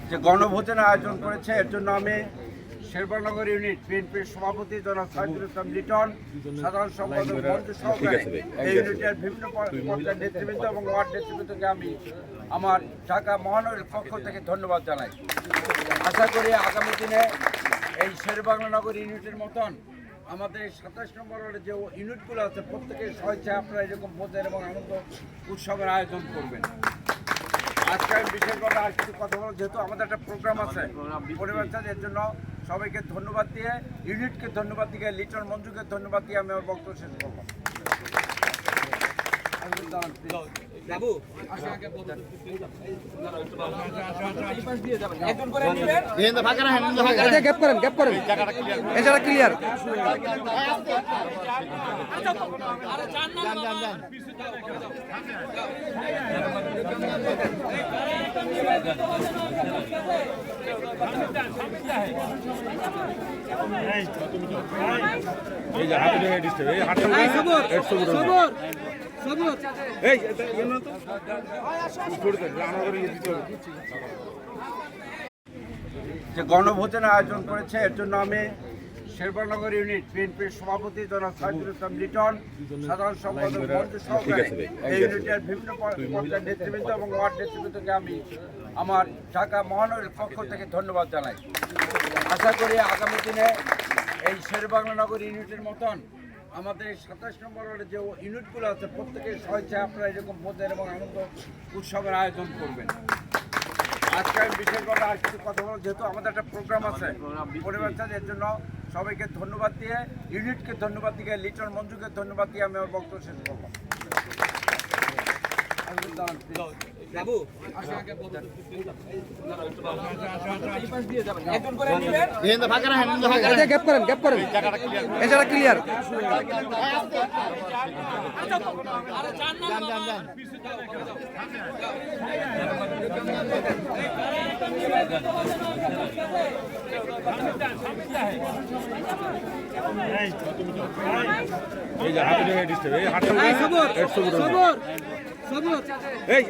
যে গণভোজনের আয়োজন করেছে, এর জন্য আমি শেরবানগর ইউনিট বিএনপির সভাপতি জনাব সাইদুল ইসলাম লিটন, সাধারণ সম্পাদক মঞ্জু সহকারে এই ইউনিটের বিভিন্ন পর্যায়ের নেতৃবৃন্দ এবং ওয়ার্ড নেতৃবৃন্দকে আমি আমার ঢাকা মহানগরের পক্ষ থেকে ধন্যবাদ জানাই। আশা করি আগামী দিনে এই শেরবাংলানগর ইউনিটের মতন আমাদের 27 নম্বর ওয়ার্ডের যে ইউনিটগুলো আছে প্রত্যেকের স্বেচ্ছায় আপনারা এরকম ভোজের এবং আনন্দ উৎসবের আয়োজন করবেন। আজকে আমি বিশেষভাবে আর কিছু কথা বলব, যেহেতু আমাদের একটা প্রোগ্রাম আছে পরিবার সাথে, এর জন্য সবাইকে ধন্যবাদ দিয়ে, ইউনিটকে ধন্যবাদ দিয়ে, লিটন মঞ্জুকে ধন্যবাদ দিয়ে আমি আমার বক্তব্য শেষ করলাম। যে গণভোজনের আয়োজন করেছে, এর জন্য আমি শেরবানগর ইউনিট বিএনপির সভাপতি জনাব সাইদুল ইসলাম লিটন, সাধারণ সম্পাদক মঞ্জু সহকারে এই ইউনিটের বিভিন্ন পর্যায়ের নেতৃবৃন্দ এবং ওয়ার্ড নেতৃবৃন্দকে আমি আমার ঢাকা মহানগরের পক্ষ থেকে ধন্যবাদ জানাই। আশা করি আগামী দিনে এই শেরবাংলানগর ইউনিটের মতন আমাদের 27 নম্বর ওয়ার্ডের যে ইউনিটগুলো আছে প্রত্যেকের স্বেচ্ছায় আপনারা এরকম ভোজের এবং আনন্দ উৎসবের আয়োজন করবেন। আজকে আমি বিশেষভাবে আর কিছু কথা বলব, যেহেতু আমাদের একটা প্রোগ্রাম আছে পরিবার সাথে, এর জন্য সবাইকে ধন্যবাদ দিয়ে, ইউনিটকে ধন্যবাদ দিয়ে, লিটন মঞ্জুকে ধন্যবাদ দিয়ে আমি আমার বক্তব্য শেষ করলাম। এই